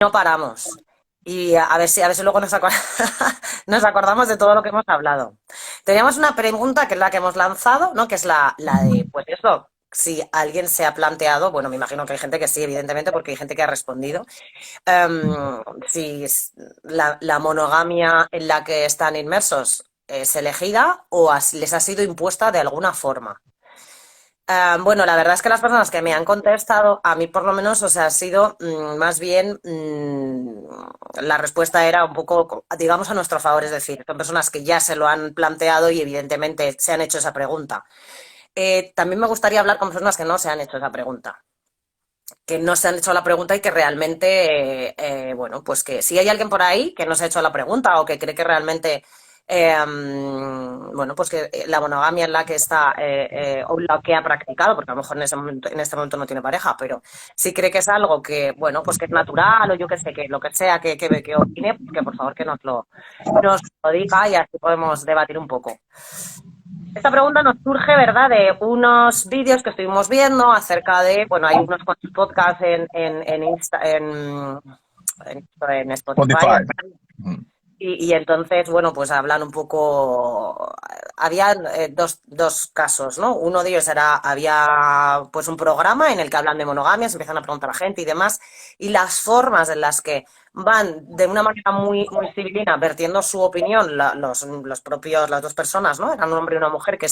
no paramos. Y a ver si luego nos acordamos de todo lo que hemos hablado. Teníamos una pregunta que es la que hemos lanzado, ¿no? Que es la de, pues eso, si alguien se ha planteado, bueno, me imagino que hay gente que sí, evidentemente, porque hay gente que ha respondido, si la monogamia en la que están inmersos es elegida o les ha sido impuesta de alguna forma. Bueno, la verdad es que las personas que me han contestado, a mí por lo menos, o sea, ha sido más bien, la respuesta era un poco, digamos, a nuestro favor, es decir, son personas que ya se lo han planteado y evidentemente se han hecho esa pregunta. También me gustaría hablar con personas que no se han hecho esa pregunta, que no se han hecho la pregunta y que realmente, bueno, pues que si hay alguien por ahí que no se ha hecho la pregunta o que cree que realmente, bueno, pues que la monogamia en la que está o la que ha practicado, porque a lo mejor en este momento no tiene pareja, pero si cree que es algo que, bueno, pues que es natural o yo qué sé, que lo que sea que opine, pues que por favor que nos lo diga y así podemos debatir un poco. Esta pregunta nos surge, ¿verdad?, de unos vídeos que estuvimos viendo acerca de, bueno, hay unos cuantos podcasts en Spotify. Spotify. Mm. Y entonces, bueno, pues hablan un poco, había dos casos, ¿no? Uno de ellos había pues un programa en el que hablan de monogamias, empiezan a preguntar a la gente y demás, y las formas en las que van de una manera muy civilina, vertiendo su opinión, las dos personas, ¿no? Eran un hombre y una mujer que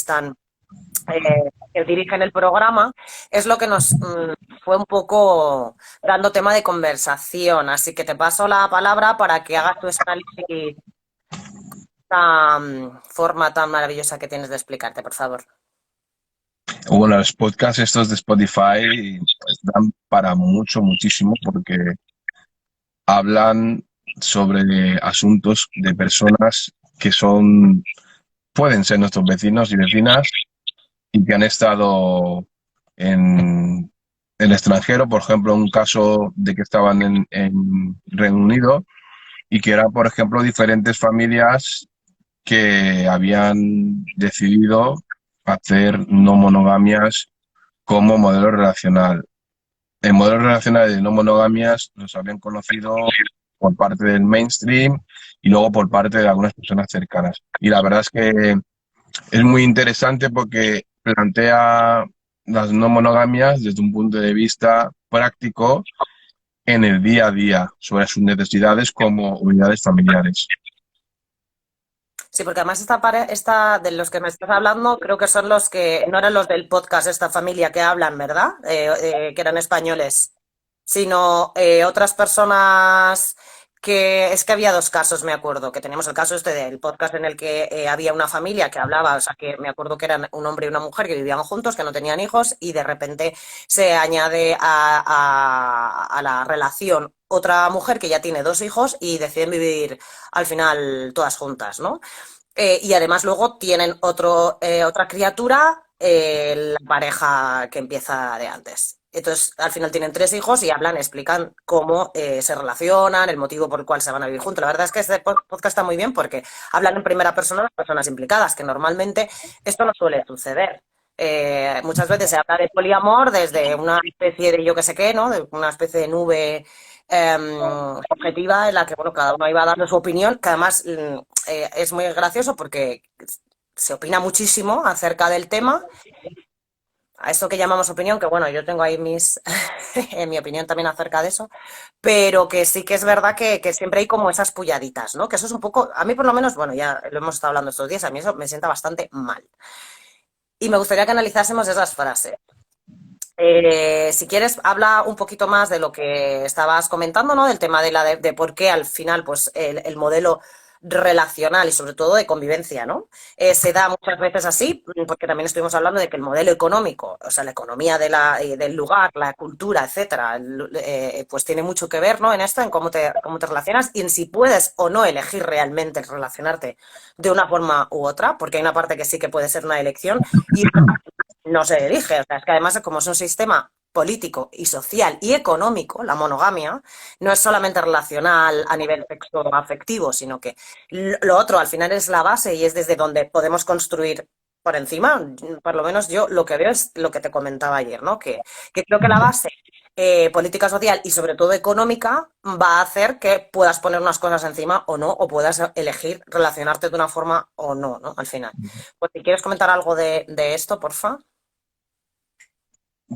dirigen el programa, es lo que nos fue un poco dando tema de conversación. Así que te paso la palabra para que hagas tu análisis, esta forma tan maravillosa que tienes de explicarte, por favor. Bueno, los podcasts estos de Spotify pues, dan para mucho, muchísimo, porque hablan sobre asuntos de personas que pueden ser nuestros vecinos y vecinas y que han estado en el extranjero, por ejemplo, un caso de que estaban en Reino Unido y que eran, por ejemplo, diferentes familias que habían decidido hacer no monogamias como modelo relacional. El modelo relacional de no monogamias los habían conocido por parte del mainstream y luego por parte de algunas personas cercanas. Y la verdad es que es muy interesante porque plantea las no monogamias desde un punto de vista práctico en el día a día sobre sus necesidades como unidades familiares. Sí, porque además esta de los que me estás hablando, creo que son los que no eran los del podcast, esta familia que hablan, ¿verdad? Que eran españoles, sino otras personas que es que había dos casos, me acuerdo, que teníamos el caso este del podcast en el que había una familia que hablaba, o sea, que me acuerdo que eran un hombre y una mujer que vivían juntos, que no tenían hijos, y de repente se añade a la relación otra mujer que ya tiene dos hijos y deciden vivir al final todas juntas, ¿no? Y además luego tienen otra criatura, la pareja que empieza de antes. Entonces, al final tienen tres hijos y hablan, explican cómo se relacionan, el motivo por el cual se van a vivir juntos. La verdad es que este podcast está muy bien porque hablan en primera persona las personas implicadas, que normalmente esto no suele suceder. Muchas veces se habla de poliamor desde una especie de yo que sé qué, ¿no? De una especie de nube objetiva en la que, bueno, cada uno iba dando su opinión, que además es muy gracioso porque se opina muchísimo acerca del tema, a eso que llamamos opinión, que bueno, yo tengo ahí mi opinión también acerca de eso, pero que sí que es verdad que siempre hay como esas pulladitas, ¿no? Que eso es un poco, a mí por lo menos, bueno, ya lo hemos estado hablando estos días, a mí eso me sienta bastante mal. Y me gustaría que analizásemos esas frases. Si quieres, habla un poquito más de lo que estabas comentando, ¿no? Del tema de por qué al final, pues, el modelo relacional y sobre todo de convivencia, ¿no? Se da muchas veces así, porque también estuvimos hablando de que el modelo económico, o sea, la economía del lugar, la cultura, etcétera, pues tiene mucho que ver, ¿no? En esto, en cómo te relacionas y en si puedes o no elegir realmente relacionarte de una forma u otra, porque hay una parte que sí que puede ser una elección y no se elige. O sea, es que además, como es un sistema político y social y económico, la monogamia, no es solamente relacional a nivel sexo-afectivo, sino que lo otro al final es la base y es desde donde podemos construir por encima. Por lo menos yo lo que veo es lo que te comentaba ayer, ¿no? Que creo que la base política social y sobre todo económica va a hacer que puedas poner unas cosas encima o no, o puedas elegir relacionarte de una forma o no, ¿no? Al final. Pues si quieres comentar algo de esto, porfa.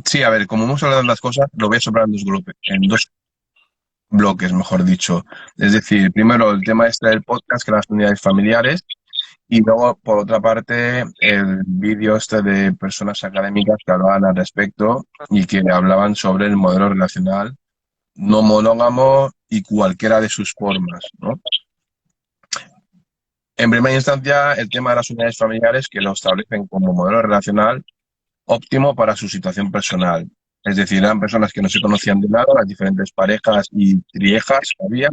Sí, a ver, como hemos hablado de las cosas, lo voy a sobrar en dos bloques, mejor dicho. Es decir, primero el tema este del podcast, que eran las unidades familiares, y luego, por otra parte, el vídeo este de personas académicas que hablaban al respecto y que hablaban sobre el modelo relacional no monógamo y cualquiera de sus formas, ¿no? En primera instancia, el tema de las unidades familiares que lo establecen como modelo relacional óptimo para su situación personal. Es decir, eran personas que no se conocían de nada, las diferentes parejas y triejas que había,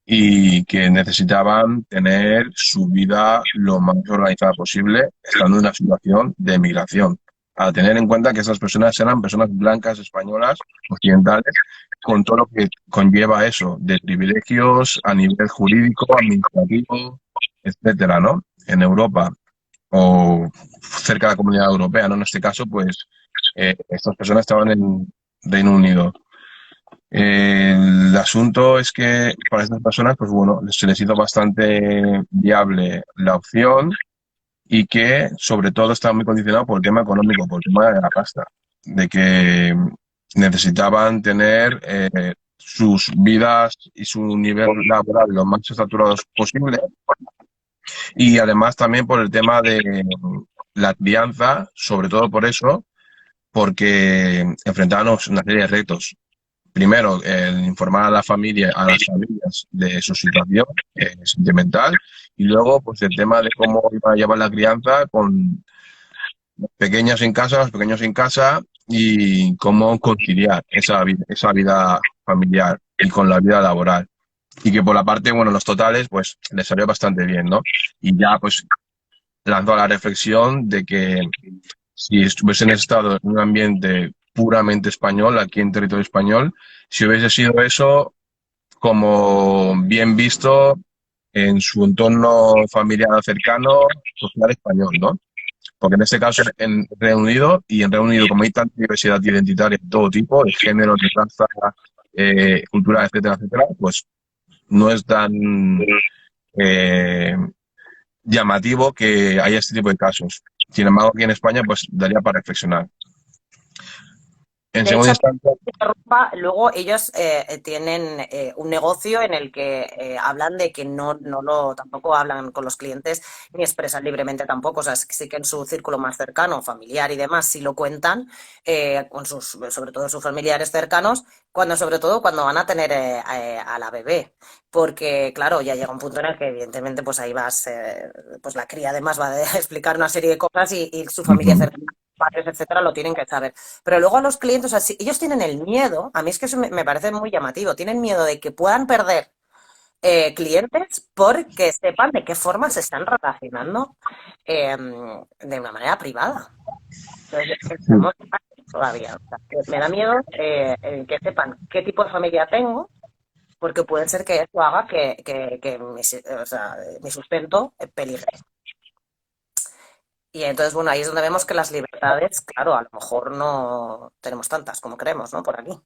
y que necesitaban tener su vida lo más organizada posible, estando en una situación de migración. A tener en cuenta que esas personas eran personas blancas, españolas, occidentales, con todo lo que conlleva eso, de privilegios a nivel jurídico, administrativo, etcétera, ¿no? En Europa o cerca de la Comunidad Europea, ¿no? En este caso, pues, estas personas estaban en Reino Unido. El asunto es que para estas personas, pues bueno, se les hizo bastante viable la opción y que sobre todo estaba muy condicionado por el tema económico, por el tema de la pasta, de que necesitaban tener sus vidas y su nivel laboral lo más saturados posible, y además también por el tema de la crianza, sobre todo por eso, porque enfrentábamos una serie de retos. Primero, el informar a la familia, a las familias de su situación sentimental, y luego, pues el tema de cómo iba a llevar la crianza con pequeños en casa, los pequeños en casa, y cómo conciliar esa vida familiar y con la vida laboral. Y que por la parte, bueno, los totales, pues les salió bastante bien, ¿no? Y ya, pues, lanzó la reflexión de que si estuviesen estado en un ambiente puramente español, aquí en territorio español, si hubiese sido eso como bien visto en su entorno familiar cercano, social español, ¿no? Porque en este caso en Reino Unido, y en Reino Unido como hay tanta diversidad identitaria de todo tipo, de género, de raza, cultura, etcétera, etcétera, pues no es tan eh, llamativo que haya este tipo de casos. Sin embargo, aquí en España, pues daría para reflexionar. En De segunda hecho, instancia, luego ellos tienen un negocio en el que hablan de que tampoco hablan con los clientes ni expresan libremente tampoco. O sea, sí que en su círculo más cercano, familiar y demás, sí lo cuentan, sobre todo sus familiares cercanos, sobre todo cuando van a tener a la bebé. Porque, claro, ya llega un punto en el que, evidentemente, pues ahí pues la cría además va a explicar una serie de cosas y su familia uh-huh. cercana, padres, etcétera, lo tienen que saber. Pero luego a los clientes, o sea, ellos tienen el miedo, a mí es que eso me parece muy llamativo, tienen miedo de que puedan perder clientes porque sepan de qué forma se están relacionando de una manera privada. Entonces, estamos ahí todavía. O sea, que me da miedo el que sepan qué tipo de familia tengo, porque puede ser que eso haga que o sea, mi sustento peligre. Y entonces, bueno, ahí es donde vemos que las libertades, claro, a lo mejor no tenemos tantas como creemos, ¿no? Por aquí.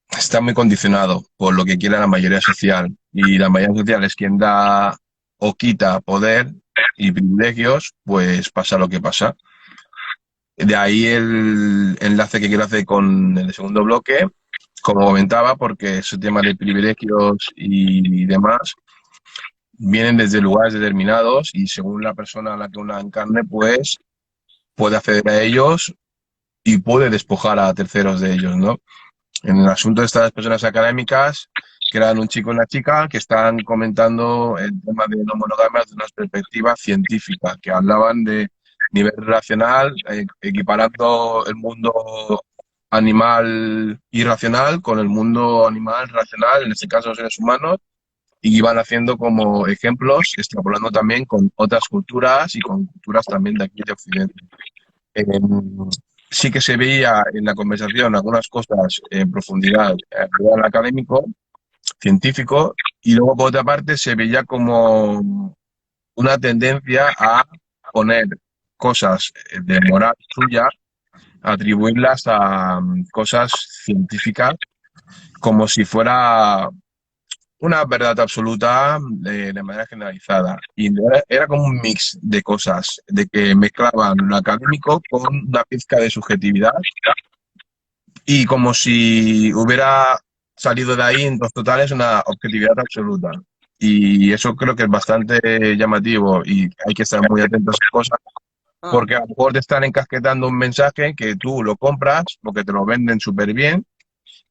Está muy condicionado por lo que quiere la mayoría social. Y la mayoría social es quien da o quita poder y privilegios, pues pasa lo que pasa. De ahí el enlace que quiero hacer con el segundo bloque, como comentaba, porque ese tema de privilegios y demás vienen desde lugares determinados y según la persona a la que una encarne, pues puede acceder a ellos y puede despojar a terceros de ellos, ¿no? En el asunto de estas personas académicas, que eran un chico y una chica, que están comentando el tema de no monogamias desde una perspectiva científica, que hablaban de nivel racional, equiparando el mundo animal irracional con el mundo animal racional, en este caso los seres humanos, y iban haciendo como ejemplos, extrapolando también con otras culturas y con culturas también de aquí de Occidente. Eh, sí que se veía en la conversación algunas cosas en profundidad a nivel académico, científico, y luego por otra parte se veía como una tendencia a poner cosas de moral suya atribuirlas a cosas científicas como si fuera una verdad absoluta de manera generalizada. Y era como un mix de cosas, de que mezclaban lo académico con una pizca de subjetividad y como si hubiera salido de ahí en dos totales una objetividad absoluta. Y eso creo que es bastante llamativo y hay que estar muy atentos a esas cosas Mm. porque a lo mejor te están encasquetando un mensaje que tú lo compras porque te lo venden súper bien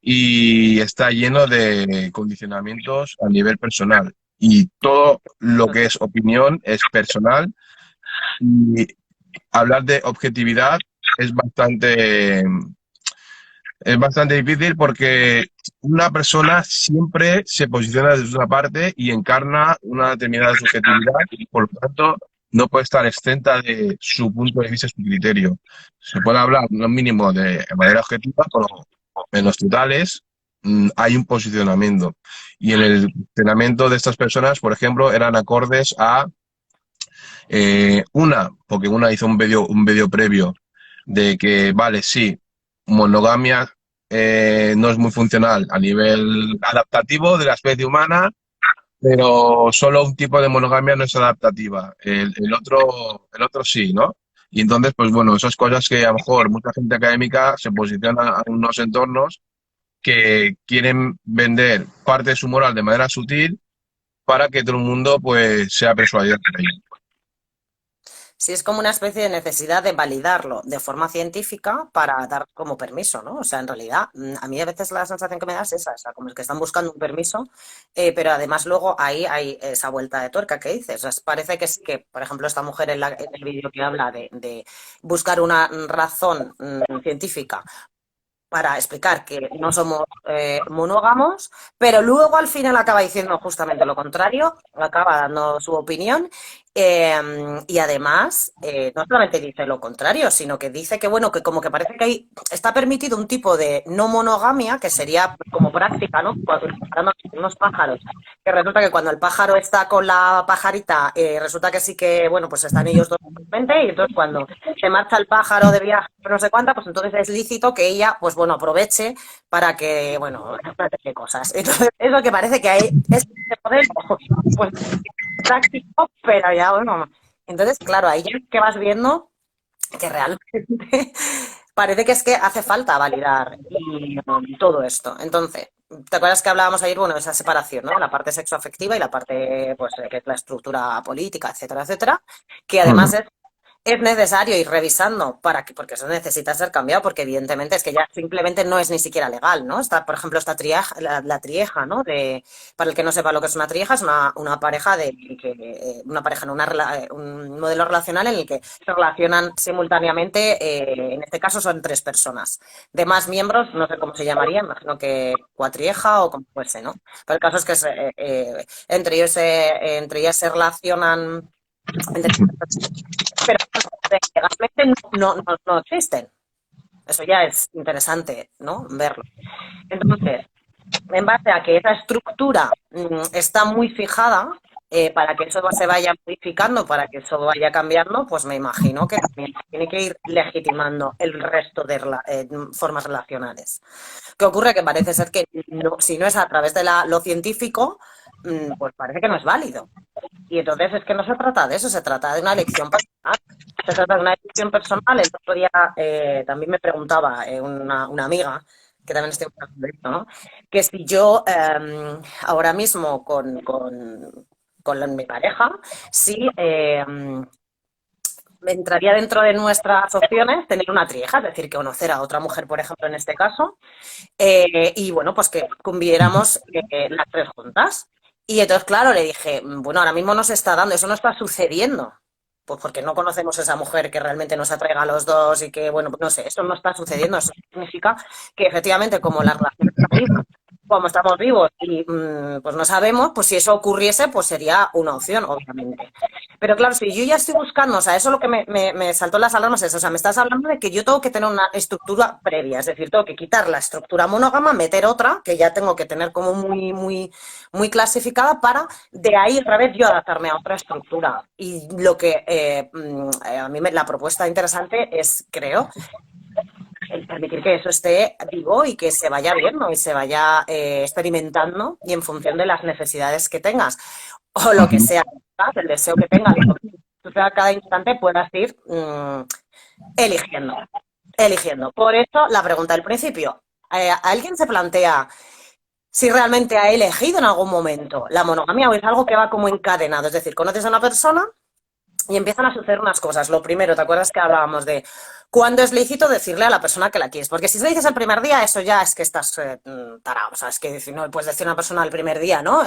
y está lleno de condicionamientos a nivel personal. Y todo lo que es opinión es personal y hablar de objetividad es es bastante difícil porque una persona siempre se posiciona desde una parte y encarna una determinada subjetividad y por lo tanto no puede estar exenta de su punto de vista y su criterio. Se puede hablar, no mínimo, de manera objetiva, pero en los totales hay un posicionamiento. Y en el posicionamiento de estas personas, por ejemplo, eran acordes a porque una hizo un vídeo previo de que, vale, sí, monogamia no es muy funcional a nivel adaptativo de la especie humana, pero solo un tipo de monogamia no es adaptativa. El otro sí, ¿no? Y entonces, pues bueno, esas cosas que a lo mejor mucha gente académica se posiciona en unos entornos que quieren vender parte de su moral de manera sutil para que todo el mundo pues sea persuadido por ello. Sí, es como una especie de necesidad de validarlo de forma científica para dar como permiso, ¿no? O sea, en realidad, a mí a veces la sensación que me da es esa, o sea, como es que están buscando un permiso, pero además luego ahí hay esa vuelta de tuerca que dices. O sea, parece que sí que, por ejemplo, esta mujer en el vídeo que habla de buscar una razón científica para explicar que no somos monógamos, pero luego al final acaba diciendo justamente lo contrario, acaba dando su opinión y además no solamente dice lo contrario, sino que dice que bueno, que como que parece que está permitido un tipo de no monogamia que sería como práctica, ¿no? Cuando comparando unos pájaros, que resulta que cuando el pájaro está con la pajarita, resulta que sí que, bueno, pues están ellos dos y entonces cuando se marcha el pájaro de viaje, no sé cuánta, pues entonces es lícito que ella, pues bueno, aproveche para que, bueno, para hacer cosas. Entonces, es lo que parece que hay, es este modelo, pues práctico, pero ya, bueno. Entonces, claro, ahí ya que vas viendo que realmente parece que es que hace falta validar todo esto. Entonces, ¿te acuerdas que hablábamos ayer, bueno, de esa separación, ¿no? La parte sexoafectiva y la parte, pues, que es la estructura política, etcétera, etcétera, que además es necesario ir revisando porque eso necesita ser cambiado, porque evidentemente es que ya simplemente no es ni siquiera legal, ¿no? Está, por ejemplo, esta trieja, la trieja, ¿no? Para el que no sepa lo que es una trieja, es una pareja una pareja, no, un modelo relacional en el que se relacionan simultáneamente, en este caso son tres personas. De más miembros, no sé cómo se llamaría, imagino que cuatrieja o como fuese, ¿no? Pero el caso es que entre ellas se relacionan entre pero legalmente no existen. Eso ya es interesante, ¿no? Verlo. Entonces, en base a que esa estructura está muy fijada, para que eso se vaya modificando, para que eso vaya cambiando, pues me imagino que también tiene que ir legitimando el resto de formas relacionales. ¿Qué ocurre? Que parece ser que si no es a través de lo científico, pues parece que no es válido. Y entonces es que no se trata de eso, se trata de una elección personal. Se trata de una elección personal. El otro día también me preguntaba una amiga, que también estoy hablando de esto, ¿no? Que si yo ahora mismo con mi pareja, si entraría dentro de nuestras opciones tener una trieja, es decir, que conocer a otra mujer, por ejemplo, en este caso, y bueno, pues que conviviéramos las tres juntas. Y entonces, claro, le dije, bueno, ahora mismo no se está dando, eso no está sucediendo. Pues porque no conocemos a esa mujer que realmente nos atraiga a los dos y que, bueno, no sé, eso no está sucediendo. Eso significa que efectivamente, como la relación está viva, como estamos vivos y pues no sabemos, pues si eso ocurriese, pues sería una opción, obviamente. Pero claro, si yo ya estoy buscando, o sea, eso es lo que me saltó las alarmas, es, o sea, me estás hablando de que yo tengo que tener una estructura previa, es decir, tengo que quitar la estructura monógama, meter otra, que ya tengo que tener como muy clasificada para de ahí otra vez yo adaptarme a otra estructura. Y lo que a mí la propuesta interesante es, creo, el permitir que eso esté vivo y que se vaya viendo y se vaya experimentando y en función de las necesidades que tengas o lo que Ujú. sea, ¿sabes? El deseo que tengas, lo que tú a cada instante puedas ir eligiendo, eligiendo. Por eso la pregunta del principio, ¿alguien se plantea si realmente ha elegido en algún momento la monogamia o es algo que va como encadenado? Es decir, conoces a una persona y empiezan a suceder unas cosas. Lo primero, ¿te acuerdas que hablábamos de cuándo es lícito decirle a la persona que la quieres? Porque si se lo dices el primer día, eso ya es que estás tarado. O sea, es que no puedes decir a una persona el primer día, ¿no?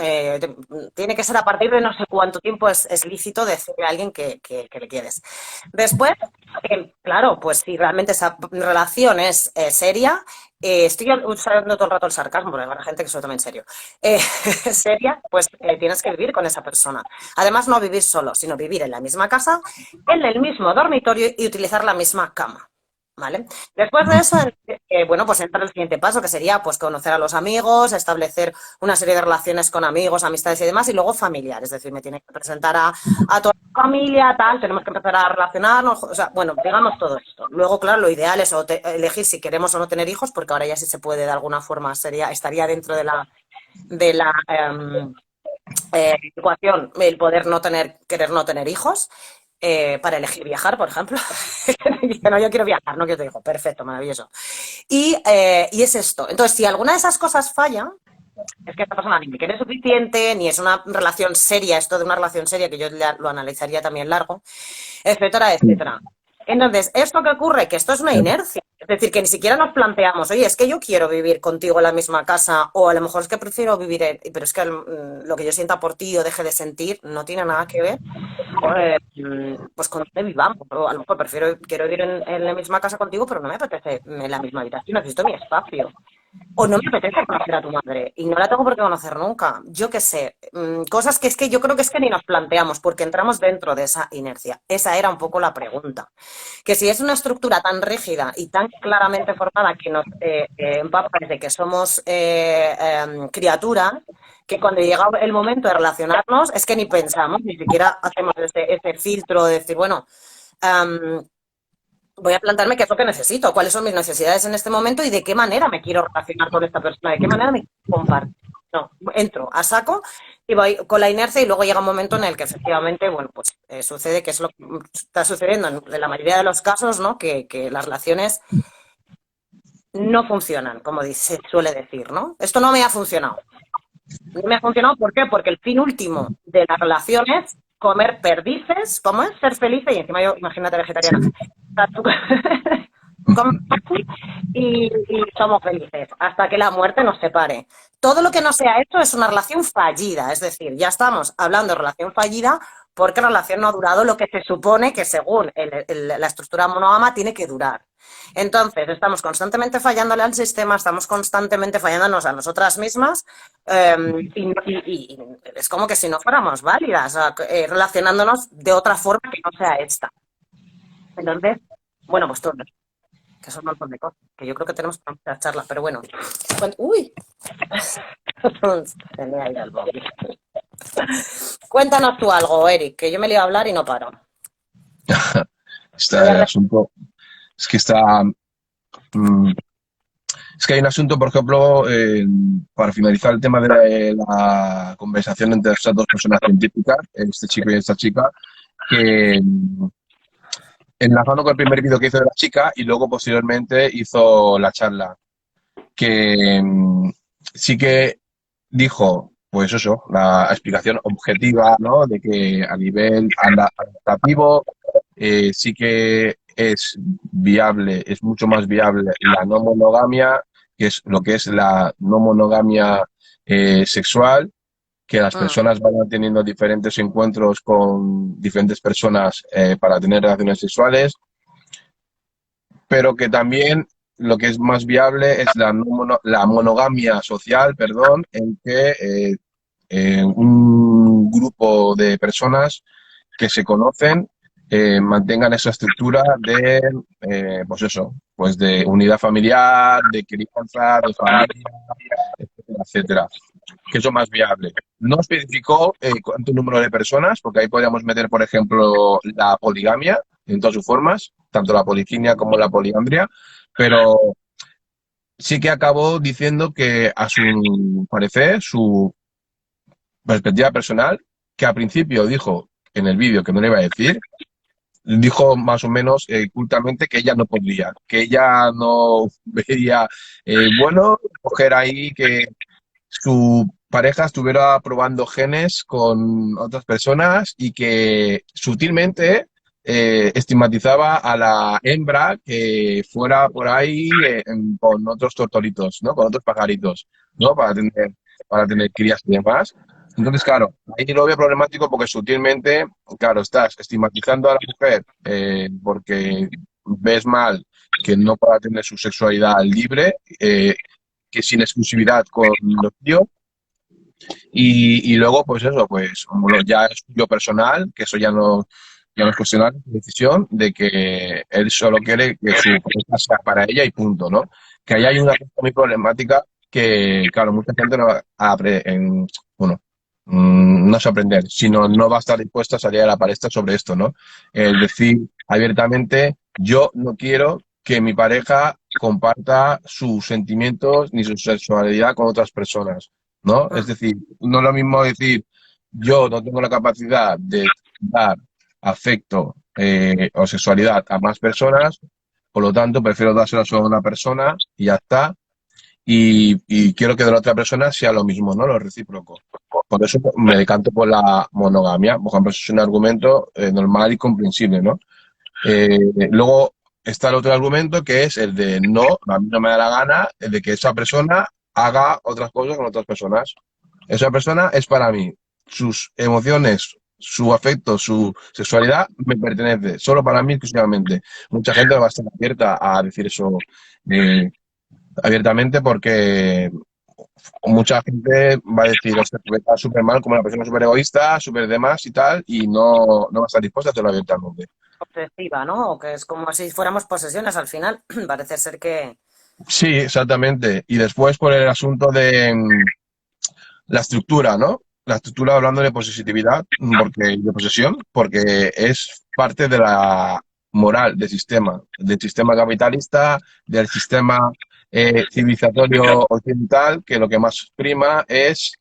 Tiene que ser a partir de no sé cuánto tiempo es lícito decirle a alguien que le quieres. Después, claro, pues si realmente esa relación es seria, estoy usando todo el rato el sarcasmo, porque hay gente que es totalmente serio. Seria, pues tienes que vivir con esa persona. Además, no vivir solo, sino vivir en la misma casa, en el mismo dormitorio y utilizar la misma cama. ¿Vale? Después de eso, bueno, pues entra el siguiente paso, que sería pues conocer a los amigos, establecer una serie de relaciones con amigos, amistades y demás, y luego familiar. Es decir, me tiene que presentar a toda la familia, tal, tenemos que empezar a relacionarnos, o sea, bueno, digamos todo esto. Luego, claro, lo ideal es elegir si queremos o no tener hijos, porque ahora ya sí se puede de alguna forma, estaría dentro de la ecuación el poder no tener, querer no tener hijos, para elegir viajar, por ejemplo. No, yo quiero viajar, no quiero tener hijos. Perfecto, maravilloso. Y es esto. Entonces, si alguna de esas cosas falla, es que esta persona ni me quiere suficiente, ni es una relación seria, esto de una relación seria, que yo lo analizaría también largo, etcétera, etcétera. Entonces, ¿esto qué ocurre? Que esto es una inercia. Es decir, que ni siquiera nos planteamos, oye, es que yo quiero vivir contigo en la misma casa, o a lo mejor es que prefiero vivir pero es que lo que yo sienta por ti o deje de sentir no tiene nada que ver pues con donde vivamos. O a lo mejor quiero vivir en la misma casa contigo, pero no me apetece en la misma habitación, necesito mi espacio. O no me apetece conocer a tu madre y no la tengo por qué conocer nunca. Yo qué sé, cosas que es que yo creo que es que ni nos planteamos porque entramos dentro de esa inercia. Esa era un poco la pregunta. Que si es una estructura tan rígida y tan claramente formada que nos empapa desde que somos criaturas, que cuando llega el momento de relacionarnos es que ni pensamos, ni siquiera hacemos ese filtro de decir, bueno, voy a plantearme qué es lo que necesito, cuáles son mis necesidades en este momento y de qué manera me quiero relacionar con esta persona, de qué manera me quiero compartir. No, entro a saco y voy con la inercia y luego llega un momento en el que efectivamente, bueno, pues sucede que es lo que está sucediendo en la mayoría de los casos, ¿no? Que las relaciones no funcionan, como se suele decir, ¿no? Esto no me ha funcionado. No me ha funcionado, ¿por qué? Porque el fin último de la relación es comer perdices, ¿cómo es? Ser feliz y encima yo, imagínate, vegetariana. Y somos felices hasta que la muerte nos separe. Todo lo que no sea esto es una relación fallida, es decir, ya estamos hablando de relación fallida porque la relación no ha durado lo que se supone que según la estructura monógama tiene que durar. Entonces, estamos constantemente fallándole al sistema, estamos constantemente fallándonos a nosotras mismas y es como que si no fuéramos válidas, o sea, relacionándonos de otra forma que no sea esta. Entonces, bueno, pues todo, que son un montón de cosas, que yo creo que tenemos que hacer charlas, pero bueno. ¡Uy! Se me ha ido el móvil. Cuéntanos tú algo, Eric, que yo me le iba a hablar y no paro. Está el asunto, es que está, es que hay un asunto, por ejemplo, para finalizar el tema de la conversación entre estas dos personas científicas, este chico y esta chica, que enlazando con el primer vídeo que hizo de la chica y luego posteriormente hizo la charla, que sí que dijo, pues eso, la explicación objetiva, ¿no? De que a nivel adaptativo sí que es viable, es mucho más viable la no monogamia, que es lo que es la no monogamia sexual, que las personas vayan teniendo diferentes encuentros con diferentes personas para tener relaciones sexuales, pero que también lo que es más viable es la monogamia social, perdón, en que un grupo de personas que se conocen mantengan esa estructura de, pues eso, pues de unidad familiar, de crianza, de familia, etcétera, etcétera. Que es lo más viable. No especificó cuánto número de personas, porque ahí podríamos meter, por ejemplo, la poligamia en todas sus formas, tanto la poliginia como la poliandria, pero sí que acabó diciendo que a su parecer, su perspectiva personal, que al principio dijo en el vídeo que no le iba a decir, dijo más o menos cultamente que ella no podría, que ella no vería bueno coger ahí que su pareja estuviera probando genes con otras personas y que sutilmente estigmatizaba a la hembra que fuera por ahí con otros tortoritos, ¿no? Con otros pajaritos, ¿no? Para tener crías y demás. Entonces, claro, ahí lo veo problemático porque sutilmente, claro, estás estigmatizando a la mujer porque ves mal que no pueda tener su sexualidad libre, que sin exclusividad con los tíos, y luego, pues eso, pues como ya es yo personal, que eso ya no es cuestionable, es decisión de que él solo quiere que su pareja sea para ella y punto, ¿no? Que ahí hay una cosa muy problemática que, claro, mucha gente no va a bueno, no es aprender, sino no va a estar dispuesta a salir a la palestra sobre esto, ¿no? Es decir, abiertamente, yo no quiero que mi pareja comparta sus sentimientos ni su sexualidad con otras personas, ¿no? Es decir, no es lo mismo decir, yo no tengo la capacidad de dar afecto o sexualidad a más personas, por lo tanto prefiero dárselo solo a una persona y ya está, y quiero que de la otra persona sea lo mismo, ¿no? Lo recíproco. Por eso me decanto por la monogamia, por ejemplo, eso es un argumento normal y comprensible, ¿no? Luego está el otro argumento que es el de no, a mí no me da la gana, el de que esa persona haga otras cosas con otras personas. Esa persona es para mí. Sus emociones, su afecto, su sexualidad me pertenece, solo para mí exclusivamente. Mucha gente va a estar abierta a decir eso eh, abiertamente porque mucha gente va a decir, o sea, que está súper mal como una persona súper egoísta, súper demás y tal, y no va a estar dispuesta a hacerlo abiertamente. Obsesiva, ¿no? O que es como si fuéramos posesiones al final. Parece ser que... Sí, exactamente. Y después por el asunto de la estructura, ¿no? La estructura hablando de positividad, de posesión, porque es parte de la moral del sistema capitalista, del sistema civilizatorio occidental, que lo que más prima es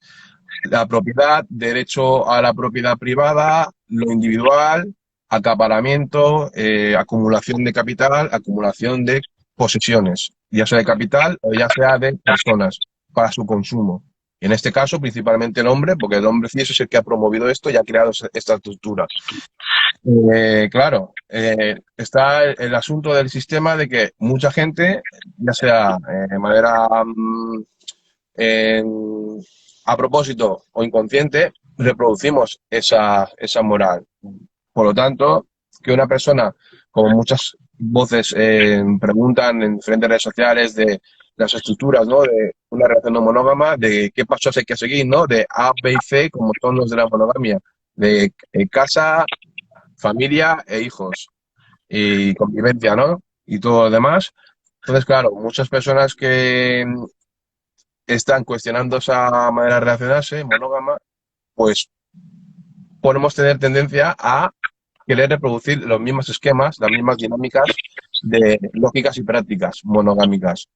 la propiedad, derecho a la propiedad privada, lo individual, acaparamiento, acumulación de capital, acumulación de posesiones, ya sea de capital o ya sea de personas para su consumo. En este caso, principalmente el hombre, porque el hombre sí es el que ha promovido esto y ha creado esta estructura. Claro, está el asunto del sistema de que mucha gente, ya sea de manera a propósito o inconsciente, reproducimos esa moral. Por lo tanto, que una persona, como muchas voces preguntan en diferentes redes sociales de las estructuras, ¿no? De una relación no monógama, de qué pasos hay que seguir, ¿no? De A, B y C, como son los de la monogamia, de casa, familia e hijos, y convivencia, ¿no? Y todo lo demás. Entonces, claro, muchas personas que están cuestionando esa manera de relacionarse monógama, pues podemos tener tendencia a querer reproducir los mismos esquemas, las mismas dinámicas de lógicas y prácticas monogámicas.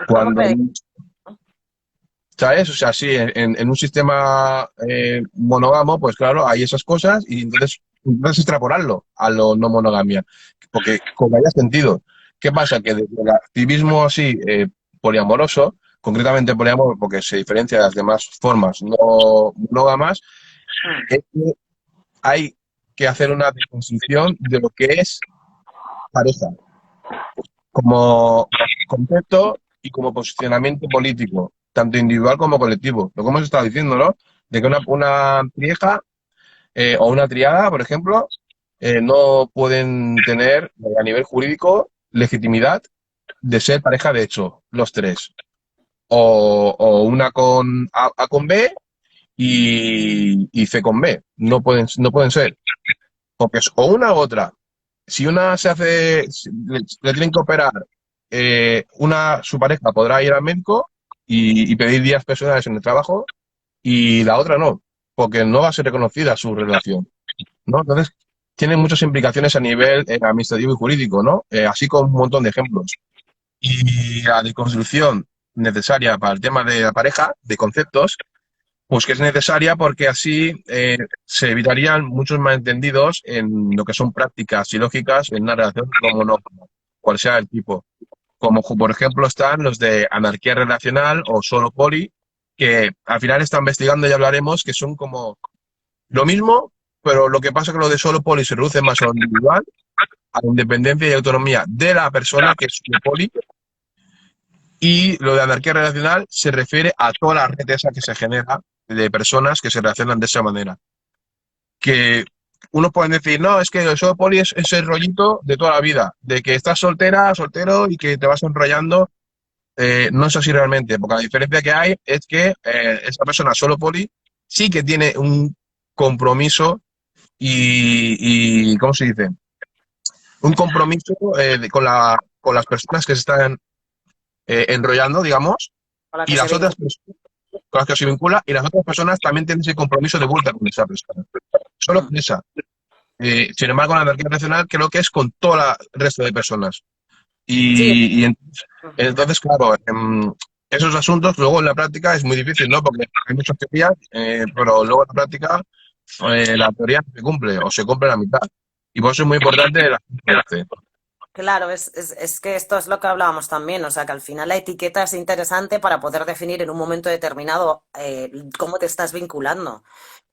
¿Cómo Cuando, que? ¿sabes? O sea, sí, en un sistema monógamo, pues claro, hay esas cosas y entonces puedes extrapolarlo a lo no monogamia, porque como haya sentido. ¿Qué pasa? Que desde el activismo así poliamoroso, concretamente poliamor, porque se diferencia de las demás formas no monógamas, es que hay que hacer una deconstrucción de lo que es pareja como concepto y como posicionamiento político, tanto individual como colectivo. Lo que hemos estado diciendo, ¿no? De que una pareja o una triada, por ejemplo, no pueden tener a nivel jurídico legitimidad de ser pareja de hecho, los tres. O una con A con B y C con B. No pueden ser. Porque es o una u otra. Si una se hace, le tienen que operar, su pareja podrá ir al médico y pedir días personales en el trabajo y la otra no, porque no va a ser reconocida su relación, ¿no? Entonces, tiene muchas implicaciones a nivel administrativo y jurídico, ¿no? Así con un montón de ejemplos. Y la deconstrucción necesaria para el tema de la pareja, de conceptos, pues que es necesaria porque así se evitarían muchos malentendidos en lo que son prácticas y lógicas en una relación no monógama, cual sea el tipo. Como por ejemplo están los de anarquía relacional o solo poli, que al final está investigando y hablaremos que son como lo mismo, pero lo que pasa es que lo de solo poli se reduce más a lo individual, a la independencia y autonomía de la persona, que es solo poli, y lo de anarquía relacional se refiere a toda la red esa que se genera de personas que se relacionan de esa manera. Que unos pueden decir, no, es que el solo poli es ese rollito de toda la vida, de que estás soltera, soltero y que te vas enrollando. No es así realmente, porque la diferencia que hay es que esa persona solo poli sí que tiene un compromiso y ¿cómo se dice? Un compromiso con las personas que se están enrollando, digamos, Con la y que se las otras vincula. personas con las que se vincula, y las otras personas también tienen ese compromiso de vuelta con esa persona. Solo con esa. Sin embargo, la anarquía nacional creo que es con todo el resto de personas. Sí, Entonces, claro, esos asuntos luego en la práctica es muy difícil, ¿no? Porque hay muchas teorías, pero luego en la práctica la teoría no se cumple o se cumple la mitad. Y por eso es muy importante la gente que lo hace. claro, es que esto es lo que hablábamos también, o sea que al final la etiqueta es interesante para poder definir en un momento determinado cómo te estás vinculando,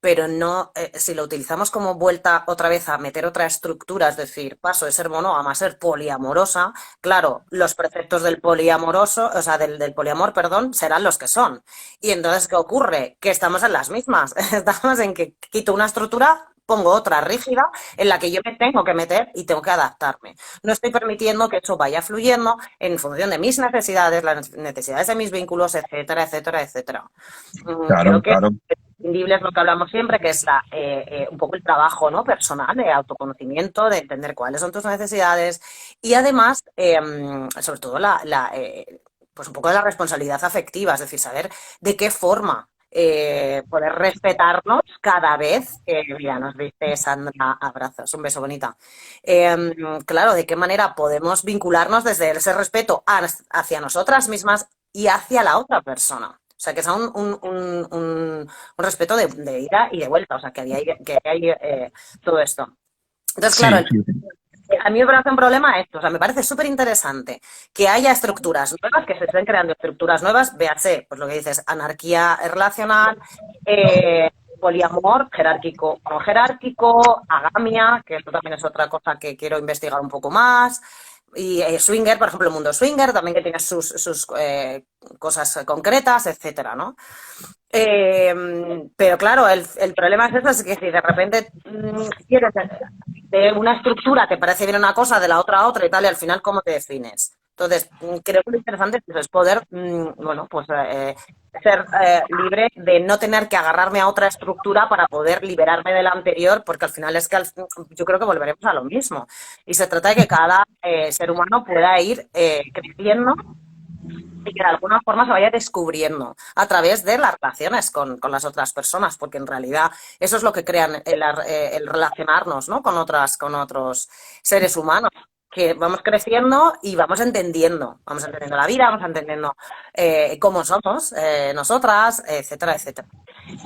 pero no, si lo utilizamos como vuelta otra vez a meter otra estructura, es decir, paso de ser monógama a ser poliamorosa, claro, los preceptos del poliamoroso, o sea, del poliamor, perdón, serán los que son. Y entonces, ¿qué ocurre? Que estamos en las mismas, estamos en que quito una estructura, pongo otra rígida en la que yo me tengo que meter y tengo que adaptarme. No estoy permitiendo que eso vaya fluyendo en función de mis necesidades, las necesidades de mis vínculos, etcétera, etcétera, etcétera. Claro, Creo que claro. es imprescindible es lo que hablamos siempre, que es un poco el trabajo, ¿no? Personal, de autoconocimiento, de entender cuáles son tus necesidades y además, sobre todo, pues un poco de la responsabilidad afectiva, es decir, saber de qué forma poder respetarnos cada vez que, mira, nos dice Sandra, abrazos, un beso bonita. Claro, de qué manera podemos vincularnos desde ese respeto hacia nosotras mismas y hacia la otra persona. O sea, que sea un respeto de ida y de vuelta, o sea, que hay todo esto. Entonces, claro, Sí, sí, sí. a mí me parece un problema esto, o sea, me parece súper interesante que haya estructuras nuevas, que se estén creando estructuras nuevas, véase, pues lo que dices, anarquía relacional, poliamor, jerárquico o no jerárquico, agamia, que esto también es otra cosa que quiero investigar un poco más, y swinger, por ejemplo, el mundo swinger, también que tiene sus cosas concretas, etcétera, ¿no? Pero claro, el problema es eso, es que si de repente quieres de una estructura te parece bien una cosa, de la otra y tal, y al final, ¿cómo te defines? Entonces, creo que lo interesante es eso, es poder, bueno, pues ser libre de no tener que agarrarme a otra estructura para poder liberarme de la anterior, porque al final es que yo creo que volveremos a lo mismo. Y se trata de que cada ser humano pueda ir creciendo y que de alguna forma se vaya descubriendo a través de las relaciones con las otras personas, porque en realidad eso es lo que crean el relacionarnos, ¿no? Con otros seres humanos, que vamos creciendo y vamos entendiendo la vida, vamos entendiendo cómo somos nosotras, etcétera, etcétera.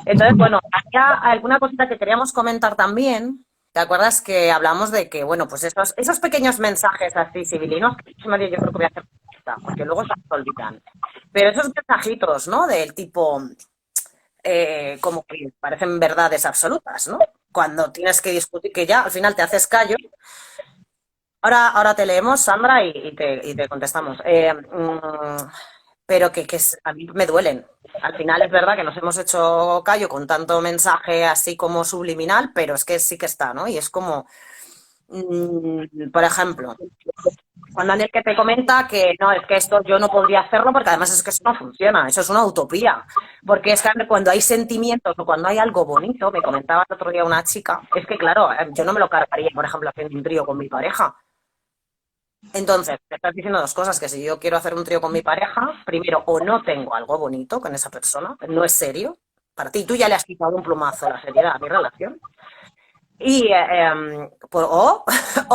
Entonces, bueno, había alguna cosita que queríamos comentar también. ¿Te acuerdas que hablamos de que, bueno, pues esos pequeños mensajes así civilinos, que yo creo que voy a hacer porque luego se olvidan. Pero esos mensajitos, ¿no? Del tipo, como que parecen verdades absolutas, ¿no? Cuando tienes que discutir, que ya al final te haces callo. Ahora te leemos, Sandra, y te contestamos. Pero que a mí me duelen. Al final es verdad que nos hemos hecho callo con tanto mensaje así como subliminal, pero es que sí que está, ¿no? Y es como, por ejemplo, cuando Daniel que te comenta que no, es que esto yo no podría hacerlo porque además es que eso no funciona, eso es una utopía. Porque es que cuando hay sentimientos o cuando hay algo bonito, me comentaba el otro día una chica, es que claro, yo no me lo cargaría, por ejemplo, haciendo un trío con mi pareja. Entonces, te estás diciendo dos cosas, que si yo quiero hacer un trío con mi pareja, primero, o no tengo algo bonito con esa persona, no es serio, para ti, tú ya le has quitado un plumazo a la seriedad a mi relación, y, o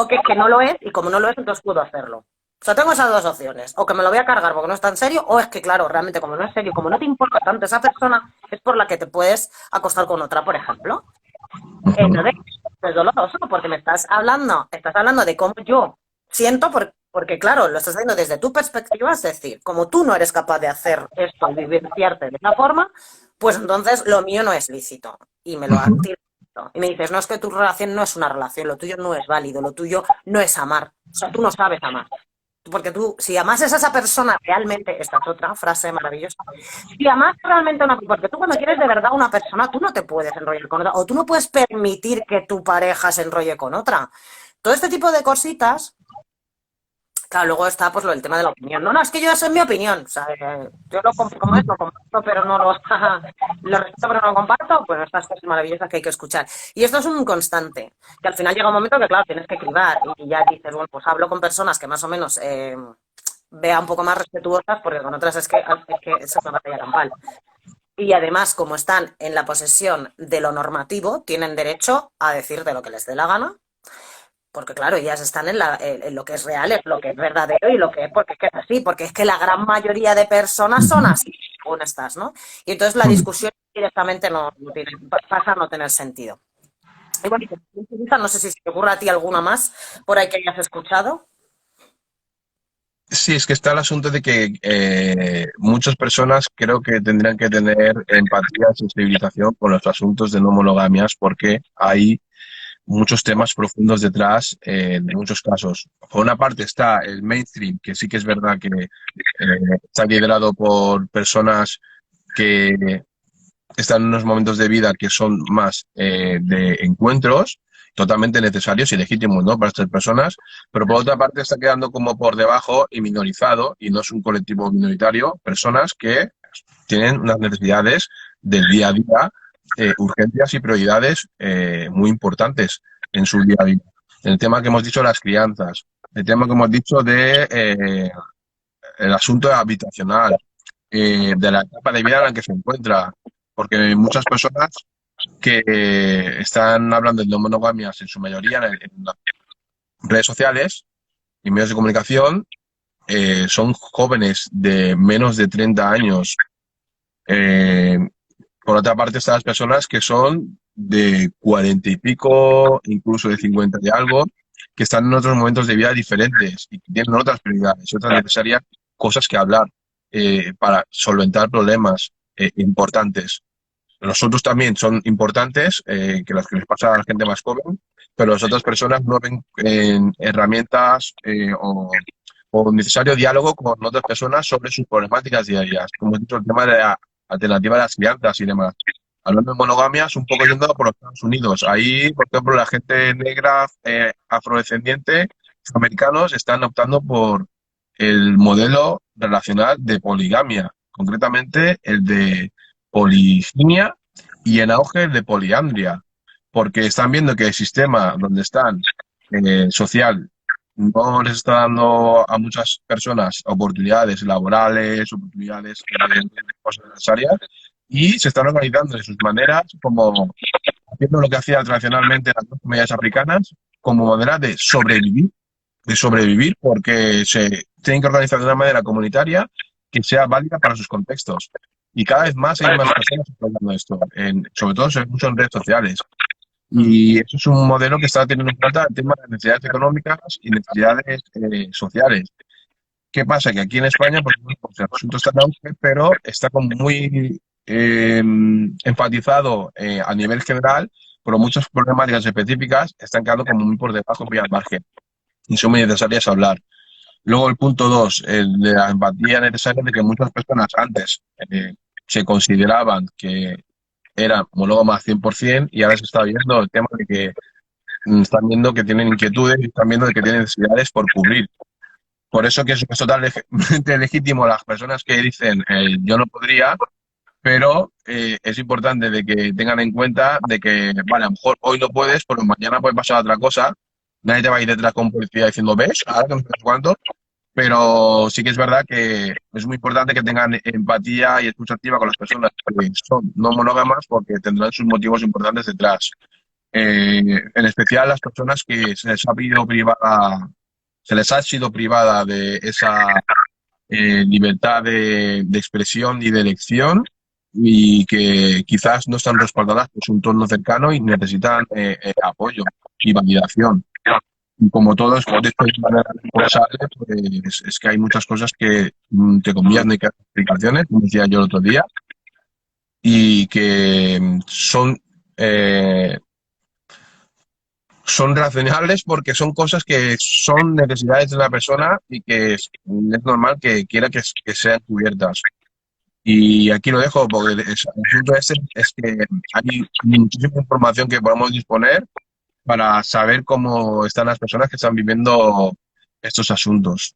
que no lo es, y como no lo es, entonces puedo hacerlo. O sea, tengo esas dos opciones. O que me lo voy a cargar porque no es tan serio, o es que, claro, realmente como no es serio, como no te importa tanto esa persona, es por la que te puedes acostar con otra, por ejemplo. Ujú, Entonces, es doloroso porque me estás hablando de cómo yo siento, porque claro, lo estás haciendo desde tu perspectiva, es decir, como tú no eres capaz de hacer esto y vivenciarte de esa forma, pues entonces lo mío no es lícito. Y me lo has ujú. tirado. Y me dices, no, es que tu relación no es una relación, lo tuyo no es válido, lo tuyo no es amar. O sea, tú no sabes amar. Porque tú, si amases a esa persona realmente, esta es otra frase maravillosa, si amas realmente a una, porque tú cuando quieres de verdad a una persona, tú no te puedes enrollar con otra, o tú no puedes permitir que tu pareja se enrolle con otra. Todo este tipo de cositas, claro, luego está pues lo del tema de la opinión. No, no, es que yo eso es mi opinión. O sea, yo como es, lo comparto, pero no lo, lo respeto, pero no lo comparto. Pues estas cosas maravillosas que hay que escuchar. Y esto es un constante, que al final llega un momento que, claro, tienes que cribar y ya dices, bueno, pues hablo con personas que más o menos vea un poco más respetuosas, porque con otras es que es una batalla campal. Y además, como están en la posesión de lo normativo, tienen derecho a decirte lo que les dé la gana, porque claro, ellas están en lo que es real, en lo que es verdadero y lo que es porque es que es así, porque es que la gran mayoría de personas son Ujú. así, según estás, ¿no? Y entonces la Mm. discusión directamente no tiene, pasa a no tener sentido. Y bueno, no sé si se te ocurre a ti alguna más por ahí que hayas escuchado. Sí, es que está el asunto de que muchas personas creo que tendrían que tener empatía y sensibilización con los asuntos de no monogamias porque hay muchos temas profundos detrás en muchos casos. Por una parte está el mainstream, que sí que es verdad que está liderado por personas que están en unos momentos de vida que son más de encuentros totalmente necesarios y legítimos, ¿no?, para estas personas, pero por otra parte está quedando como por debajo y minorizado, y no es un colectivo minoritario, personas que tienen unas necesidades del día a día, urgencias y prioridades muy importantes en su día a día. El tema que hemos dicho de las crianzas, el tema que hemos dicho de el asunto habitacional, de la etapa de vida en la que se encuentra, porque hay muchas personas que están hablando de no monogamias en su mayoría en las redes sociales y medios de comunicación, son jóvenes de menos de 30 años. Eh, por otra parte están las personas que son de 40 y pico, incluso de 50 y algo, que están en otros momentos de vida diferentes y que tienen otras prioridades, otras necesarias cosas que hablar para solventar problemas importantes. Los otros también son importantes, que las que les pasa a la gente más joven, pero las otras personas no ven herramientas o necesario diálogo con otras personas sobre sus problemáticas diarias. Como he dicho, el tema de la alternativa a las crianzas y demás. Hablando de monogamias, un poco yendo por los Estados Unidos. Ahí, por ejemplo, la gente negra, afrodescendiente, americanos, están optando por el modelo relacional de poligamia, concretamente el de poliginia y en auge el de poliandria, porque están viendo que el sistema donde están social no les está dando a muchas personas oportunidades laborales, oportunidades de cosas necesarias, y se están organizando de sus maneras, como haciendo lo que hacían tradicionalmente las comunidades africanas, como manera de sobrevivir, porque se tienen que organizar de una manera comunitaria que sea válida para sus contextos. Y cada vez más hay más personas hablando de esto, sobre todo se ve mucho en redes sociales. Mm. Y eso es un modelo que está teniendo en cuenta el tema de necesidades económicas y necesidades sociales. ¿Qué pasa? Que aquí en España, pues, bueno, pues el asunto está en auge, pero está como muy enfatizado a nivel general, pero muchas problemáticas específicas están quedando como muy por debajo, muy al margen, y son muy necesarias hablar. Luego el punto dos, el de la empatía necesaria de que muchas personas antes se consideraban que eran monógamas 100% y ahora se está viendo el tema de que están viendo que tienen inquietudes y están viendo de que tienen necesidades por cubrir. Por eso que es totalmente legítimo las personas que dicen yo no podría, pero es importante de que tengan en cuenta de que, vale, a lo mejor hoy no puedes, pero mañana puede pasar otra cosa. Nadie te va a ir detrás con policía diciendo, ¿ves? Ahora que no sé cuánto. Pero sí que es verdad que es muy importante que tengan empatía y escucha activa con las personas que son no monógamas porque tendrán sus motivos importantes detrás. En especial las personas que se les ha pedido privar se les ha sido privada de esa libertad de expresión y de elección y que quizás no están respaldadas por su entorno cercano y necesitan apoyo y validación. Y como todo es de manera responsable, pues es que hay muchas cosas que, te comillas, no hay que dar explicaciones, como decía yo el otro día, y que eh, son racionales porque son cosas que son necesidades de la persona y que es normal que quiera que sean cubiertas. Y aquí lo dejo porque el asunto es que hay muchísima información que podemos disponer para saber cómo están las personas que están viviendo estos asuntos.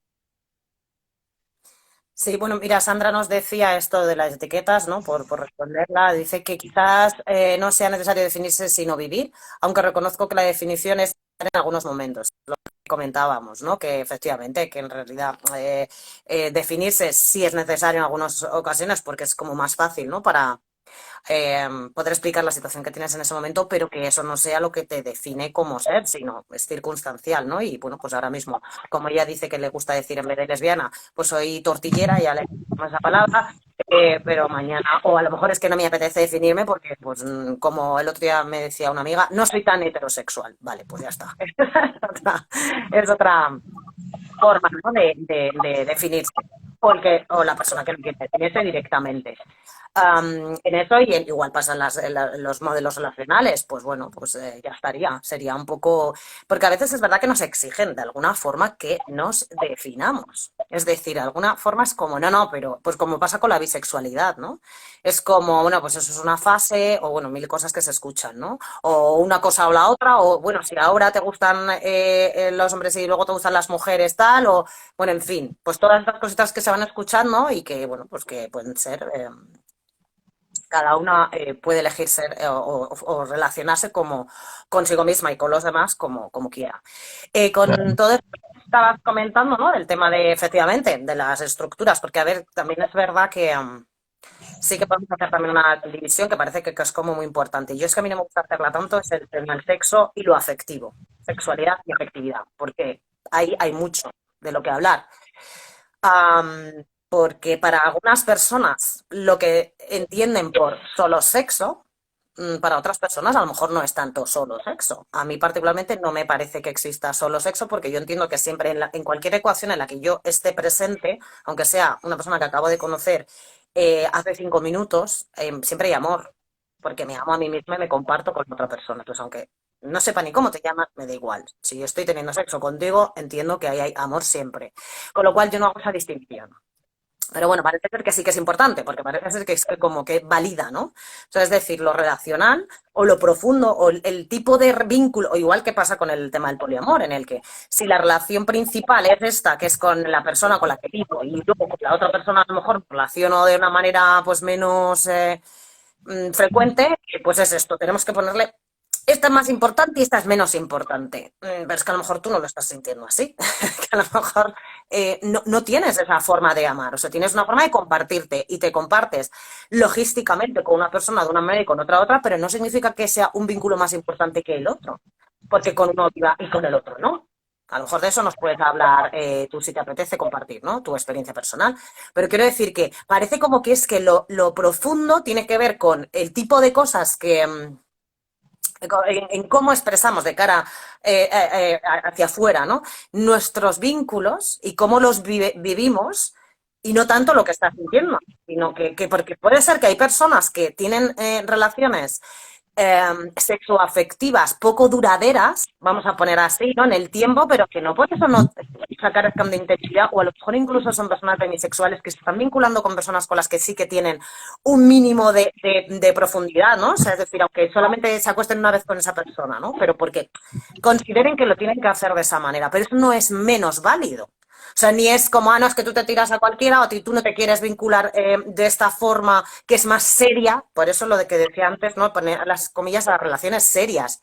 Sí, bueno, mira, Sandra nos decía esto de las etiquetas, ¿no? Por responderla, dice que quizás no sea necesario definirse sino vivir, aunque reconozco que la definición es en algunos momentos, lo que comentábamos, ¿no? Que efectivamente, que en realidad definirse sí es necesario en algunas ocasiones porque es como más fácil, ¿no? Para poder explicar la situación que tienes en ese momento, pero que eso no sea lo que te define como ser, sino es circunstancial, ¿no? Y bueno, pues ahora mismo, como ella dice que le gusta decir en vez de lesbiana, pues soy tortillera, ya le llamo esa palabra, pero mañana, o a lo mejor es que no me apetece definirme porque, pues como el otro día me decía una amiga, no soy tan heterosexual. Vale, pues ya está. Es otra forma, ¿no? de definirse. Porque, o la persona que lo quiere definirse directamente. En eso y igual pasan los modelos relacionales, pues bueno, pues ya estaría. Sería un poco, porque a veces es verdad que nos exigen de alguna forma que nos definamos. Es decir, alguna forma es como, no, no, pero pues como pasa con la bisexualidad, ¿no? Es como, bueno, pues eso es una fase, o bueno, mil cosas que se escuchan, ¿no? O una cosa o la otra, o bueno, si ahora te gustan los hombres y luego te gustan las mujeres, tal, o bueno, en fin, pues todas estas cositas que se van escuchando y que, bueno, pues que pueden ser cada una puede elegir ser o relacionarse como consigo misma y con los demás como quiera. Con todo esto que estabas comentando, ¿no? Del tema de, efectivamente, de las estructuras, porque, a ver, también es verdad que sí que podemos hacer también una división que parece que es como muy importante. Yo es que a mí no me gusta hacerla tanto, es el tema del sexo y lo afectivo, sexualidad y afectividad, porque ahí hay mucho de lo que hablar. Porque para algunas personas lo que entienden por solo sexo, para otras personas a lo mejor no es tanto solo sexo. A mí particularmente no me parece que exista solo sexo porque yo entiendo que siempre en cualquier ecuación en la que yo esté presente, aunque sea una persona que acabo de conocer hace 5 minutos, siempre hay amor, porque me amo a mí misma y me comparto con otra persona. Entonces, aunque no sepa ni cómo te llamas, me da igual. Si yo estoy teniendo sexo contigo, entiendo que ahí hay amor siempre. Con lo cual yo no hago esa distinción. Pero bueno, parece ser que sí que es importante, porque parece ser que es como que valida, ¿no? O sea, es decir, lo relacional o lo profundo o el tipo de vínculo, o igual que pasa con el tema del poliamor, en el que si la relación principal es esta, que es con la persona con la que vivo, y luego con la otra persona a lo mejor relaciono de una manera pues menos frecuente, pues es esto, tenemos que ponerle esta es más importante y esta es menos importante. Pero es que a lo mejor tú no lo estás sintiendo así. Que a lo mejor no tienes esa forma de amar. O sea, tienes una forma de compartirte y te compartes logísticamente con una persona de una manera y con otra, pero no significa que sea un vínculo más importante que el otro. Porque con uno viva y con el otro no. A lo mejor de eso nos puedes hablar tú si te apetece compartir, ¿no? Tu experiencia personal. Pero quiero decir que parece como que es que lo profundo tiene que ver con el tipo de cosas que en cómo expresamos de cara hacia afuera, ¿no? Nuestros vínculos y cómo los vivimos y no tanto lo que estás sintiendo, sino que porque puede ser que hay personas que tienen relaciones sexoafectivas poco duraderas, vamos a poner así, ¿no? En el tiempo, pero que no por eso no carezcan de intensidad, o a lo mejor incluso son personas demisexuales que se están vinculando con personas con las que sí que tienen un mínimo de profundidad, ¿no? O sea, es decir, aunque solamente se acuesten una vez con esa persona, ¿no? Pero porque consideren que lo tienen que hacer de esa manera, pero eso no es menos válido. O sea, ni es como, no, es que tú te tiras a cualquiera o tú no te quieres vincular de esta forma que es más seria. Por eso lo de que decía antes, ¿no? Poner las comillas a las relaciones serias.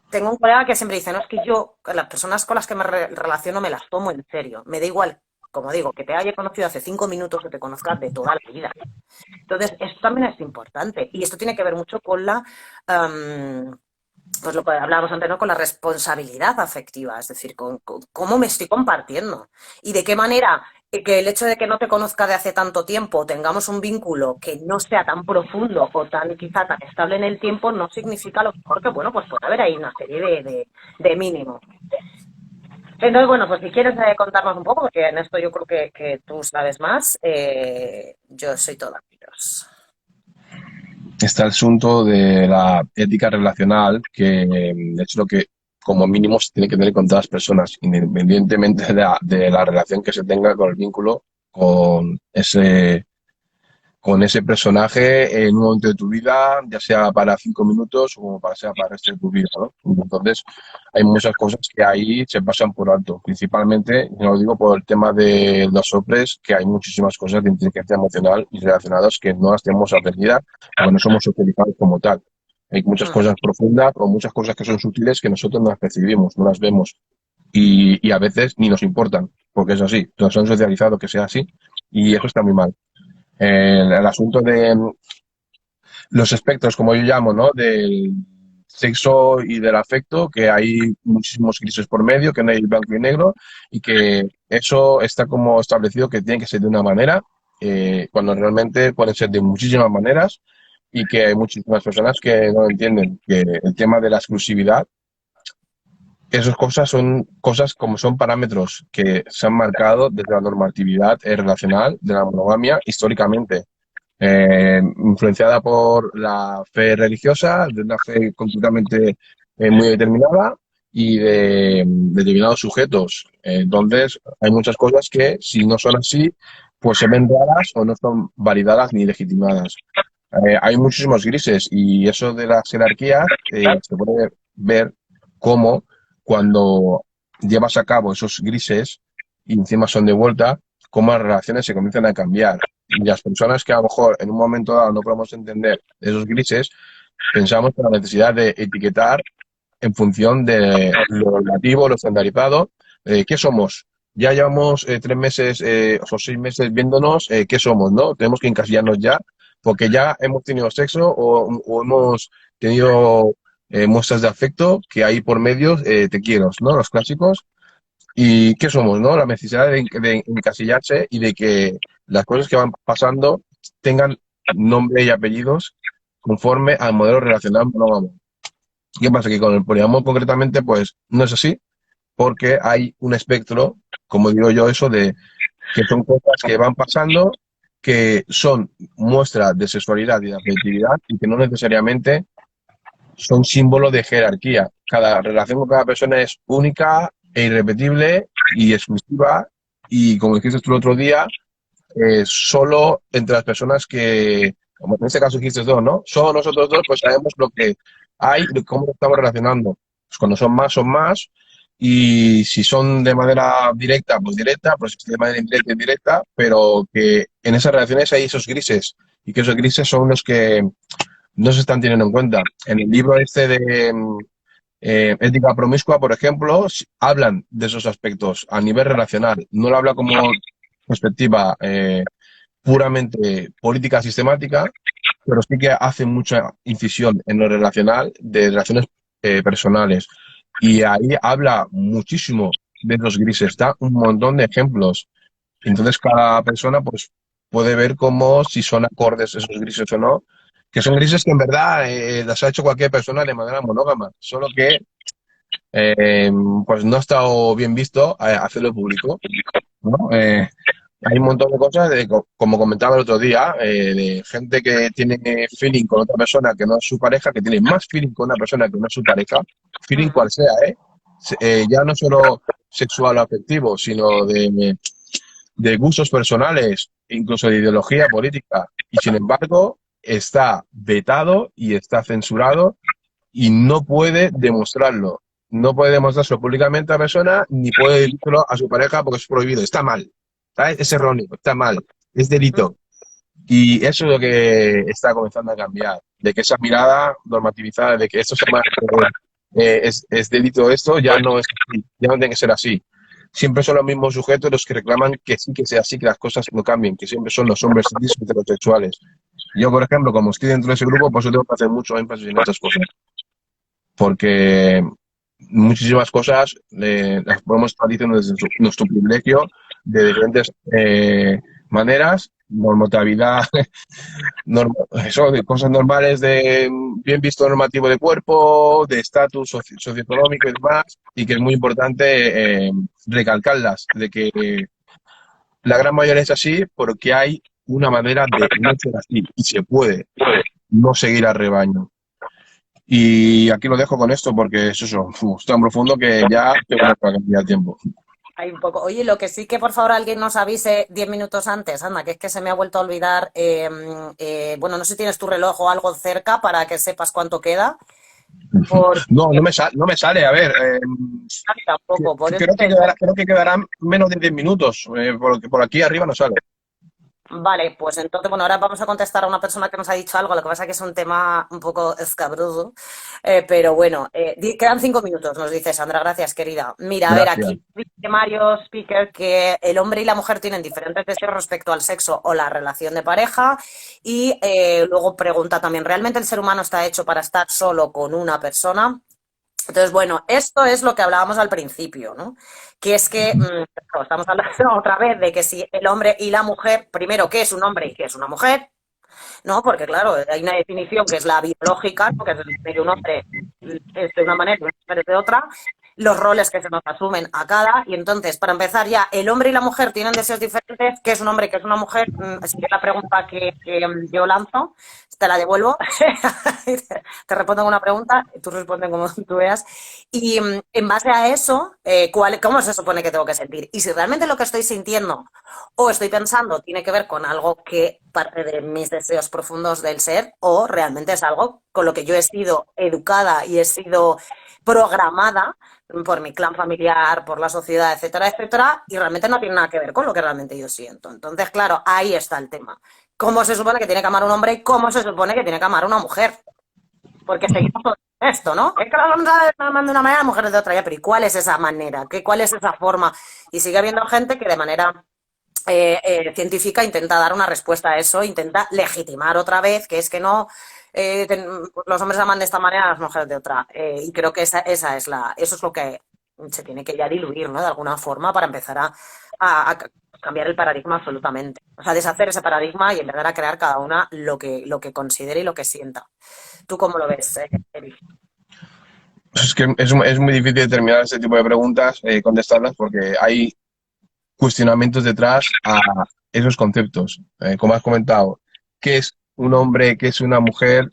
Tengo un colega que siempre dice, no, es que yo, las personas con las que me relaciono me las tomo en serio. Me da igual, como digo, que te haya conocido hace 5 minutos o te conozcas de toda la vida. Entonces, esto también es importante. Y esto tiene que ver mucho con la pues lo que hablábamos antes, ¿no? Con la responsabilidad afectiva, es decir, con cómo me estoy compartiendo y de qué manera que el hecho de que no te conozca de hace tanto tiempo, tengamos un vínculo que no sea tan profundo o tan quizá tan estable en el tiempo, no significa lo mejor que, bueno, pues puede haber ahí una serie de mínimos. Entonces, bueno, pues si quieres contarnos un poco, porque en esto yo creo que tú sabes más, yo soy toda oídos. Está el asunto de la ética relacional, que es lo que como mínimo se tiene que tener con todas las personas, independientemente de la relación que se tenga con el vínculo, con con ese personaje en un momento de tu vida, ya sea para 5 minutos o para sea para el resto de tu vida, ¿no? Entonces, hay muchas cosas que ahí se pasan por alto. Principalmente, yo lo digo por el tema de los hombres, que hay muchísimas cosas de inteligencia emocional y relacionadas que no las tenemos aprendidas porque no somos socializados como tal. Hay muchas Mm, cosas profundas o muchas cosas que son sutiles que nosotros no las percibimos, no las vemos y a veces ni nos importan, porque es así, nos han socializado que sea así y eso está muy mal. El asunto de los espectros, como yo llamo, ¿no? Del sexo y del afecto, que hay muchísimos grises por medio, que no hay blanco y negro, y que eso está como establecido que tiene que ser de una manera, cuando realmente pueden ser de muchísimas maneras, y que hay muchísimas personas que no entienden que el tema de la exclusividad, esas cosas son cosas como son parámetros que se han marcado desde la normatividad relacional de la monogamia históricamente, influenciada por la fe religiosa, de una fe completamente muy determinada y de determinados sujetos. Entonces, hay muchas cosas que, si no son así, pues se ven raras o no son validadas ni legitimadas. Hay muchísimos grises y eso de las jerarquías se puede ver cómo cuando llevas a cabo esos grises y encima son de vuelta, cómo las relaciones se comienzan a cambiar. Y las personas que a lo mejor en un momento dado no podemos entender esos grises, pensamos en la necesidad de etiquetar en función de lo relativo, lo estandarizado. ¿Qué somos? Ya llevamos 3 meses o 6 meses viéndonos, ¿qué somos? ¿No? Tenemos que encasillarnos ya, porque ya hemos tenido sexo o hemos tenido muestras de afecto que hay por medios, te quiero, ¿no? Los clásicos. ¿Y qué somos, no? La necesidad de encasillarse y de que las cosas que van pasando tengan nombre y apellidos conforme al modelo relacional monógamo. ¿Qué pasa? Que con el poliamor concretamente, pues no es así, porque hay un espectro, como digo yo, eso de que son cosas que van pasando, que son muestras de sexualidad y de afectividad y que no necesariamente son símbolo de jerarquía. Cada relación con cada persona es única e irrepetible y exclusiva y, como dijiste tú el otro día, solo entre las personas que, como en este caso dijiste dos, ¿no? Solo nosotros dos pues sabemos lo que hay y cómo nos estamos relacionando. Pues cuando son más y si son de manera directa, pues directa, pues si de manera indirecta, indirecta, pero que en esas relaciones hay esos grises y que esos grises son los que no se están teniendo en cuenta. En el libro este de Ética Promiscua, por ejemplo, hablan de esos aspectos a nivel relacional. No lo habla como perspectiva puramente política sistemática, pero sí que hace mucha incisión en lo relacional de relaciones personales. Y ahí habla muchísimo de los grises, da un montón de ejemplos. Entonces cada persona pues puede ver cómo si son acordes esos grises o no, que son grises que en verdad las ha hecho cualquier persona de manera monógama, solo que eh, pues no ha estado bien visto hacerlo público, ¿no? Hay un montón de cosas, como comentaba el otro día, de gente que tiene feeling con otra persona que no es su pareja, que tiene más feeling con una persona que no es su pareja, feeling mm, cual sea, ¿eh? Ya no solo sexual o afectivo, sino de gustos personales, incluso de ideología política. Y sin embargo, está vetado y está censurado y no puede demostrarlo. No puede demostrárselo públicamente a la persona ni puede decirlo a su pareja porque es prohibido. Está mal. ¿Sabes? Es sí, erróneo, está mal. Es mm, delito. Y eso es lo que está comenzando a cambiar. De que esa mirada normativizada de que esto es delito, esto ya no es así, ya no tiene que ser así. Siempre son los mismos sujetos los que reclaman que sí que sea así, que las cosas no cambien, que siempre son los hombres cis heterosexuales. Yo, por ejemplo, como estoy dentro de ese grupo, pues yo tengo que hacer mucho énfasis en estas cosas. porque muchísimas cosas las podemos estar diciendo desde nuestro privilegio de diferentes maneras, normatividad, eso, de cosas normales de bien visto normativo de cuerpo, de estatus socioeconómico y demás, y que es muy importante recalcarlas, de que la gran mayoría es así porque hay una manera de no ser así, y se puede no seguir al rebaño. Y aquí lo dejo con esto porque es eso, es tan profundo que ya tengo para cambiar el tiempo. Hay un poco. Oye, lo que sí que por favor alguien nos avise 10 minutos antes, anda, que es que se me ha vuelto a olvidar. Bueno, no sé si tienes tu reloj o algo cerca para que sepas cuánto queda. Porque No, no me sale, a ver, tampoco, por eso creo que quedarán menos de 10 minutos, porque por aquí arriba no sale. Vale, pues entonces, bueno, ahora vamos a contestar a una persona que nos ha dicho algo, lo que pasa es que es un tema un poco escabroso, pero bueno, quedan 5 minutos, nos dice Sandra, gracias querida. Mira, a ver, Gracias. aquí dice Mario Speaker que el hombre y la mujer tienen diferentes deseos respecto al sexo o la relación de pareja y luego pregunta también, ¿realmente el ser humano está hecho para estar solo con una persona? Entonces, bueno, esto es lo que hablábamos al principio, ¿no? Que es que claro, estamos hablando otra vez de que si el hombre y la mujer, primero, ¿qué es un hombre y qué es una mujer? ¿No? Porque, claro, hay una definición que es la biológica, ¿no? Que es que un hombre es de una manera y una mujer es de otra, los roles que se nos asumen a cada, y entonces, para empezar ya, el hombre y la mujer tienen deseos diferentes, ¿qué es un hombre y qué es una mujer? Así que la pregunta que yo lanzo, te la devuelvo, te respondo con una pregunta, tú respondes como tú veas, y en base a eso, ¿cómo se supone que tengo que sentir? Y si realmente lo que estoy sintiendo o estoy pensando tiene que ver con algo que parte de mis deseos profundos del ser, o realmente es algo con lo que yo he sido educada y he sido programada por mi clan familiar, por la sociedad, etcétera, etcétera, y realmente no tiene nada que ver con lo que realmente yo siento. Entonces, claro, ahí está el tema. ¿Cómo se supone que tiene que amar un hombre y cómo se supone que tiene que amar una mujer? Porque seguimos con esto, ¿no? Es que los hombres aman de una manera, las mujeres de otra, ya, pero ¿y cuál es esa manera? ¿Cuál es esa forma? Y sigue habiendo gente que de manera científica intenta dar una respuesta a eso, intenta legitimar otra vez, que es que no, los hombres aman de esta manera, las mujeres de otra. Y creo que eso es lo que se tiene que ya diluir, ¿no? De alguna forma para empezar a cambiar el paradigma absolutamente. O sea, deshacer ese paradigma y empezar a crear cada una lo que considere y lo que sienta. ¿Tú cómo lo ves, Eric? Es que es muy difícil determinar este tipo de preguntas, contestarlas, porque hay cuestionamientos detrás a esos conceptos. Como has comentado, ¿qué es un hombre, qué es una mujer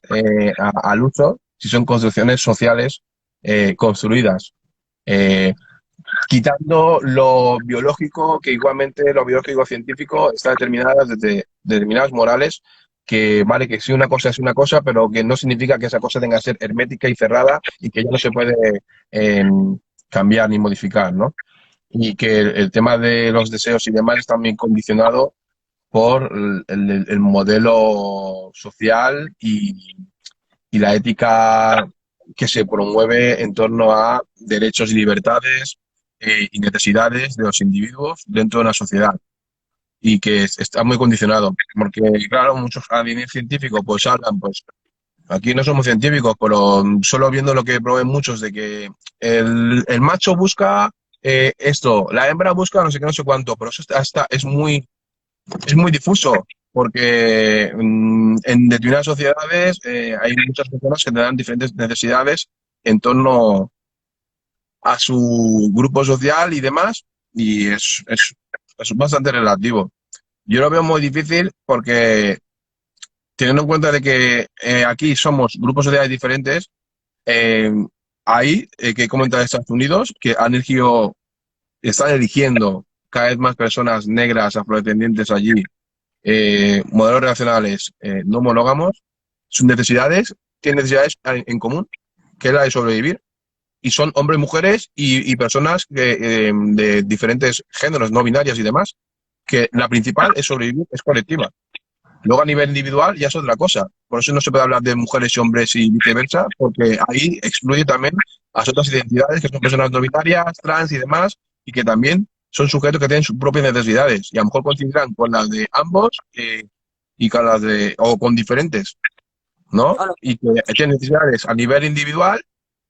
al uso? Si son construcciones sociales construidas. Eh, Quitando lo biológico, que igualmente lo biológico científico está determinado desde determinadas morales, que vale que sí una cosa es una cosa, pero que no significa que esa cosa tenga que ser hermética y cerrada y que ya no se puede eh, cambiar ni modificar, ¿no? Y que el tema de los deseos y demás está muy condicionado por el modelo social y la ética que se promueve en torno a derechos y libertades y necesidades de los individuos dentro de una sociedad y que está muy condicionado porque claro muchos a nivel científico pues hablan pues aquí no somos científicos pero solo viendo lo que proveen muchos de que el macho busca esto, la hembra busca no sé qué, no sé cuánto, pero eso es muy difuso, porque en determinadas sociedades hay muchas personas que tendrán diferentes necesidades en torno a su grupo social y demás, y es bastante relativo. Yo lo veo muy difícil porque, teniendo en cuenta de que aquí somos grupos sociales diferentes, eh, hay, que comentar Estados Unidos, que están eligiendo cada vez más personas negras, afrodescendientes allí modelos relacionales no monógamos, sus necesidades, tienen necesidades en común, que es la de sobrevivir, y son hombres, mujeres y personas de diferentes géneros, no binarias y demás, que la principal es sobrevivir, es colectiva. Luego a nivel individual ya es otra cosa. Por eso no se puede hablar de mujeres y hombres y viceversa, porque ahí excluye también a las otras identidades que son personas no binarias, trans y demás, y que también son sujetos que tienen sus propias necesidades y a lo mejor coincidirán con las de ambos y con las de, o con diferentes, ¿no? O lo- Y que tienen necesidades a nivel individual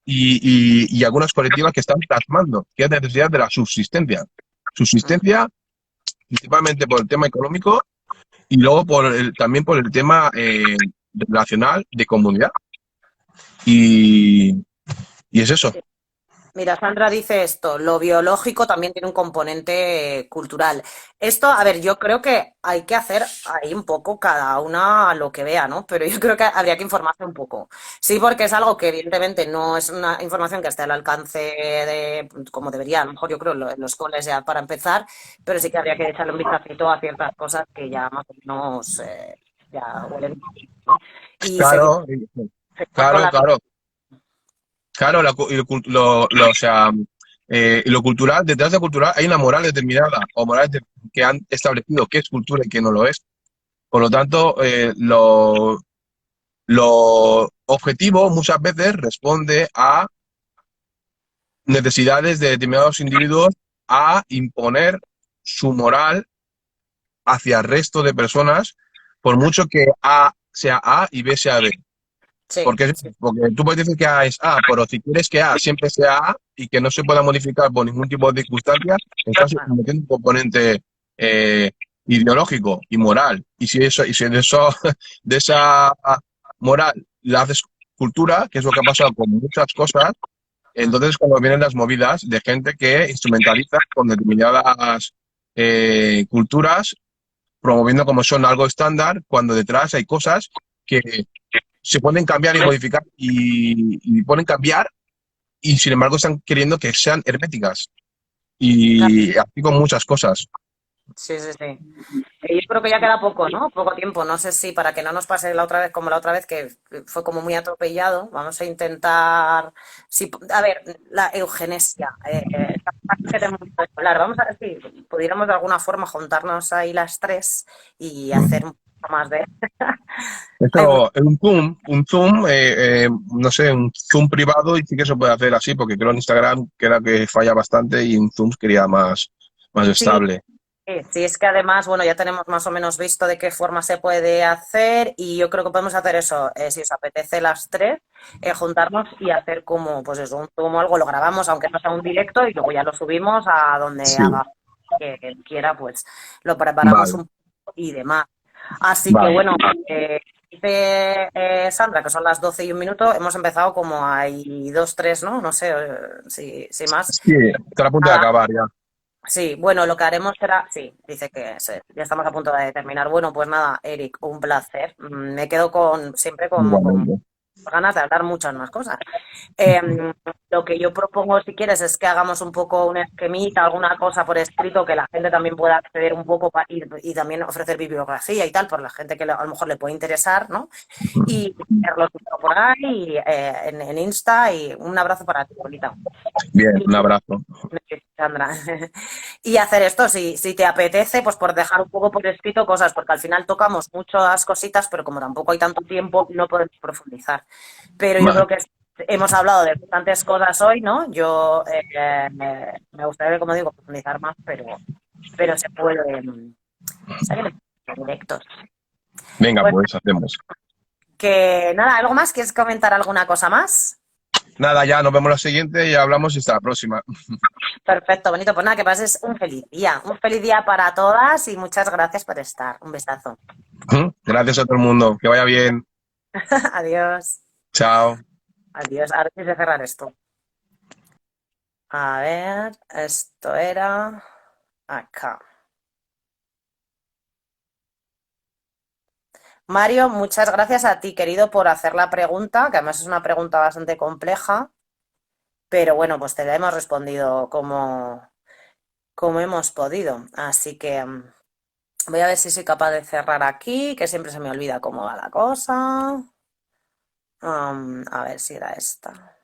y algunas colectivas que están plasmando que es necesidad de la subsistencia. Subsistencia principalmente por el tema económico y luego también por el tema relacional de comunidad. Y, y es eso. Mira, Sandra dice esto, lo biológico también tiene un componente cultural. Esto, a ver, yo creo que hay que hacer ahí un poco cada una lo que vea, ¿no? Pero yo creo que habría que informarse un poco. Sí, porque es algo que evidentemente no es una información que esté al alcance de, como debería, a lo mejor yo creo, en los coles ya para empezar, pero sí que habría que echarle un vistacito a ciertas cosas que ya más o menos ya huelen, ¿no? Y seguir, Claro, seguir con claro, la... claro. Claro, o sea, lo cultural, detrás de cultural hay una moral determinada o morales que han establecido qué es cultura y qué no lo es. Por lo tanto, lo objetivo muchas veces responde a necesidades de determinados individuos a imponer su moral hacia el resto de personas, por mucho que A sea A y B sea B. Sí, Porque tú puedes decir que A es A, pero si quieres que A siempre sea A y que no se pueda modificar por ningún tipo de circunstancia, estás bueno, metiendo un componente ideológico y moral. Y si de eso, de esa moral la haces cultura, que es lo que ha pasado con muchas cosas, entonces cuando vienen las movidas de gente que instrumentaliza con determinadas culturas, promoviendo como son algo estándar, cuando detrás hay cosas que se pueden cambiar y modificar y pueden cambiar y sin embargo están queriendo que sean herméticas y así con muchas cosas. sí, sí, sí. Yo creo que ya queda poco, ¿no? Poco tiempo. No sé si para que no nos pase la otra vez como la otra vez, que fue como muy atropellado, vamos a intentar. Sí, a ver, la eugenesia. Que tenemos que hablar. Vamos a ver si pudiéramos de alguna forma juntarnos ahí las tres y hacer un poco más de. Hay mucho. Eso, un Zoom, no sé, un Zoom privado y sí que se puede hacer así, porque creo en Instagram que era que falla bastante y en Zoom quería más Sí, estable. sí, es que además, bueno, ya tenemos más o menos visto de qué forma se puede hacer y yo creo que podemos hacer eso, si os apetece las tres, juntarnos y hacer como, pues eso, un Zoom o algo, lo grabamos aunque no sea un directo y luego ya lo subimos a donde Sí, haga que quiera, pues lo preparamos vale, un poco y demás. Así que vale. bueno, dice Sandra que son las 12:01, hemos empezado como hay dos, tres, ¿no? No sé, si más. Sí, está a punto de acabar ya. Sí, bueno, lo que haremos será, sí, dice que sí, ya estamos a punto de terminar. Bueno, pues nada, Eric, un placer. Me quedo con siempre con Igualmente. ganas de hablar muchas más cosas. Em, lo que yo propongo, si quieres, es que hagamos un poco un esquemita, alguna cosa por escrito, que la gente también pueda acceder un poco y también ofrecer bibliografía y tal, por la gente que a lo mejor le puede interesar, ¿no? Y verlos por ahí en Insta y un abrazo para ti, bonita. Bien, un abrazo. Sandra. Y hacer esto, si te apetece, pues por dejar un poco por escrito cosas, porque al final tocamos muchas cositas, pero como tampoco hay tanto tiempo, no podemos profundizar. Pero yo Vale, creo que hemos hablado de bastantes cosas hoy, ¿no? Yo me gustaría, como digo, profundizar más, pero se puede, salir directos. venga, Pues pues hacemos. que nada, ¿algo más? ¿Quieres comentar alguna cosa más? Nada, ya nos vemos la siguiente y hablamos y hasta la próxima. Perfecto, bonito. Pues nada, que pases un feliz día para todas y muchas gracias por estar. Un besazo. Gracias a todo el mundo. Que vaya bien. Adiós. Chao. Adiós. Ahora tienes que cerrar esto. A ver, esto era acá. Mario, muchas gracias a ti, querido, por hacer la pregunta, que además es una pregunta bastante compleja, pero bueno, pues te la hemos respondido como hemos podido. Así que voy a ver si soy capaz de cerrar aquí, que siempre se me olvida cómo va la cosa. A ver si era esta.